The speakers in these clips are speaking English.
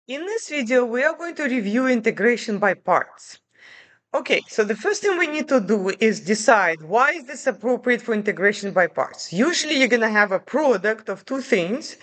In this video, we are going to review integration by parts. Okay, so the first thing we need to do is decide why is this appropriate for integration by parts. Usually you're going to have a product of two things,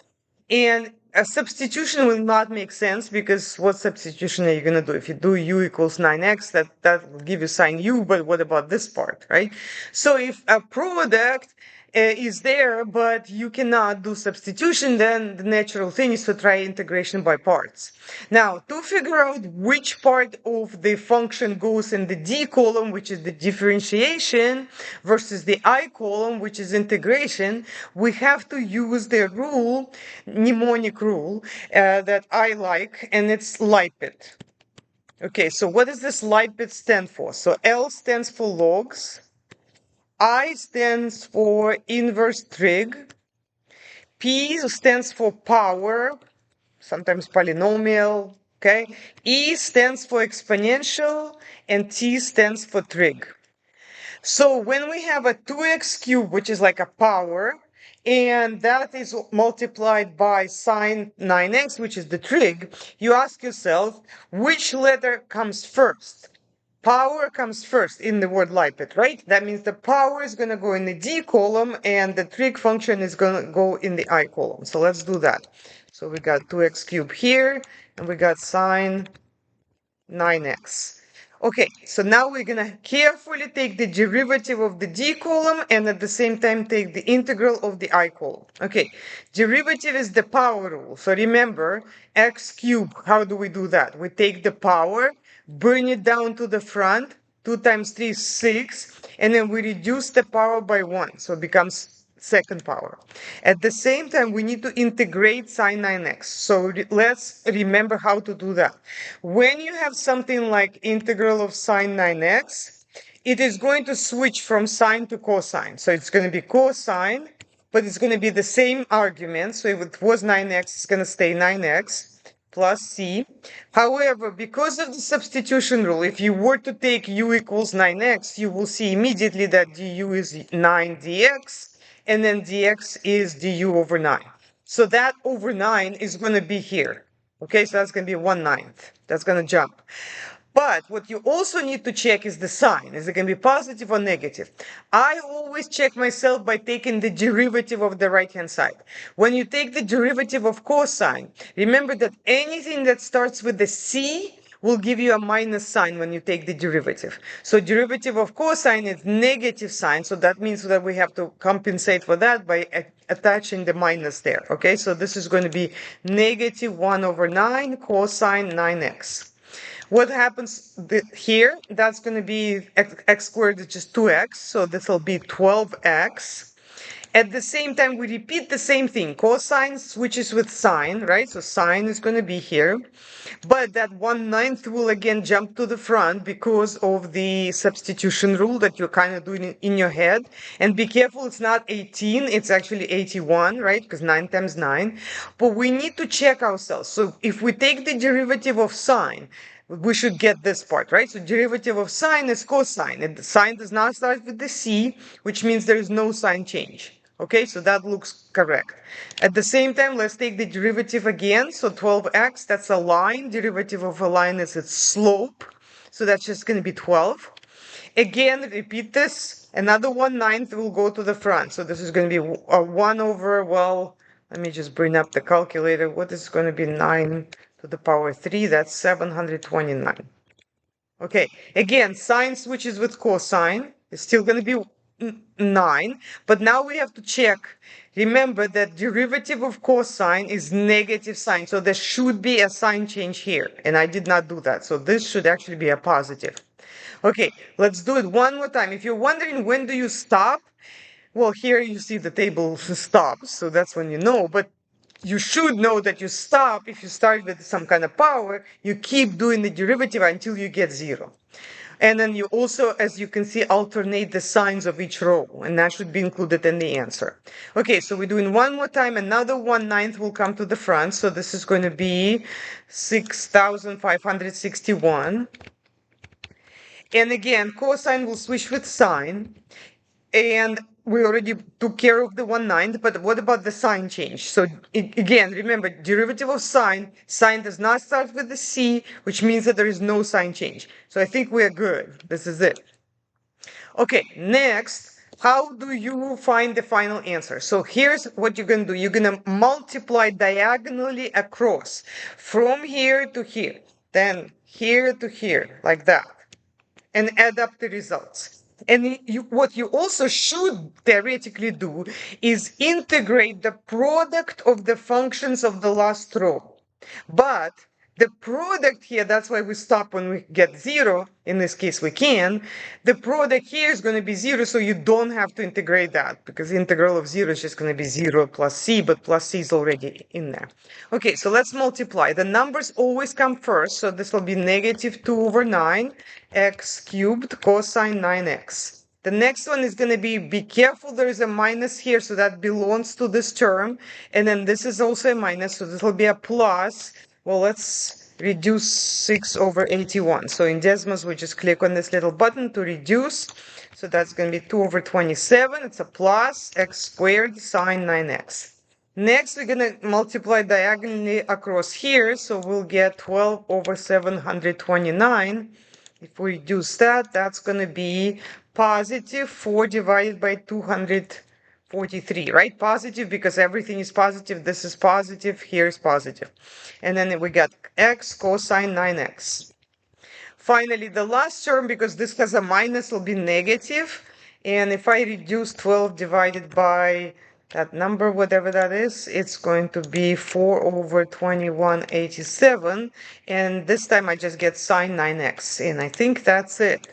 and a substitution will not make sense because what substitution are you going to do? If you do u equals 9x, that will give you sine u, but what about this part, right? So if a product is there, but you cannot do substitution, then the natural thing is to try integration by parts. Now, to figure out which part of the function goes in the D column, which is the differentiation, versus the I column, which is integration, we have to use the rule, mnemonic rule, that I like, and it's LIPET. Okay, so what does this LIPET stand for? So L stands for logs. I stands for inverse trig. P stands for power, sometimes polynomial. Okay. E stands for exponential, and T stands for trig. So when we have a 2x cubed, which is like a power, and that is multiplied by sine 9x, which is the trig, you ask yourself, which letter comes first? Power comes first in the word LIPET, right? That means the power is going to go in the D column and the trig function is going to go in the I column. So let's do that. So we got 2x cubed here and we got sine 9x. Okay, so now we're going to carefully take the derivative of the D column and at the same time take the integral of the I column. Okay, derivative is the power rule. So remember, x cubed, how do we do that? We take the power, bring it down to the front, 2 times 3 is 6, and then we reduce the power by 1, so it becomes second power. At the same time, we need to integrate sine 9x. So let's remember how to do that. When you have something like integral of sine 9x, it is going to switch from sine to cosine. So it's going to be cosine, but it's going to be the same argument. So if it was 9x, it's going to stay 9x plus c. However, because of the substitution rule, if you were to take u equals 9x, you will see immediately that du is 9 dx, and then dx is du over 9. So that over 9 is going to be here. Okay, so that's going to be 1/9. That's going to jump. But what you also need to check is the sign. Is it going to be positive or negative? I always check myself by taking the derivative of the right-hand side. When you take the derivative of cosine, remember that anything that starts with the c will give you a minus sign when you take the derivative. So derivative of cosine is negative sign, so that means that we have to compensate for that by attaching the minus there. Okay, so this is going to be negative 1/9 cosine 9x. What happens here? That's going to be x squared, which is 2x, so this will be 12x. At the same time, we repeat the same thing. Cosine switches with sine, right? So sine is going to be here. But that 1/9 will again jump to the front because of the substitution rule that you're kind of doing in your head. And be careful, it's not 18, it's actually 81, right? Because 9 times 9. But we need to check ourselves. So if we take the derivative of sine, we should get this part, right? So derivative of sine is cosine. And the sine does not start with the c, which means there is no sign change. Okay, so that looks correct. At the same time, let's take the derivative again. So 12x, that's a line. Derivative of a line is its slope. So that's just going to be 12. Again, repeat this. Another 1/9 will go to the front. So this is going to be a 1 over, well, let me just bring up the calculator. What is going to be 9 to the power 3? That's 729. Okay, again, sine switches with cosine. It's still going to be 9, but now we have to check. Remember that derivative of cosine is negative sign, so there should be a sign change here, and I did not do that, so this should actually be a positive. Okay, let's do it one more time. If you're wondering when do you stop, well, here you see the table stops, so that's when you know, but you should know that you stop if you start with some kind of power. You keep doing the derivative until you get 0. And then you also, as you can see, alternate the signs of each row, and that should be included in the answer. Okay, so we're doing one more time. Another 1/9 will come to the front, so this is going to be 6,561. And again, cosine will switch with sine. And we already took care of the 1/9, but what about the sign change? So again, remember, derivative of sign does not start with the c, which means that there is no sign change. So I think we're good. This is it. Okay, next, how do you find the final answer? So here's what you're going to do. You're going to multiply diagonally across from here to here, then here to here, like that, and add up the results. And what you also should theoretically do is integrate the product of the functions of the last row. But the product here, that's why we stop when we get 0. In this case, we can. The product here is going to be 0, so you don't have to integrate that, because the integral of 0 is just going to be 0 plus c, but plus c is already in there. Okay, so let's multiply. The numbers always come first, so this will be negative 2 over 9 x cubed cosine 9x. The next one is going to be careful, there is a minus here, so that belongs to this term. And then this is also a minus, so this will be a plus. Well, let's reduce 6 over 81. So in Desmos, we just click on this little button to reduce. So that's going to be 2 over 27. It's a plus x squared sine 9x. Next, we're going to multiply diagonally across here. So we'll get 12 over 729. If we reduce that, that's going to be positive 4 divided by 243, right? Positive because everything is positive. This is positive. Here is positive. And then we got x cosine 9x. Finally, the last term, because this has a minus, will be negative. And if I reduce 12 divided by that number, whatever that is, it's going to be 4 over 2187. And this time I just get sine 9x. And I think that's it.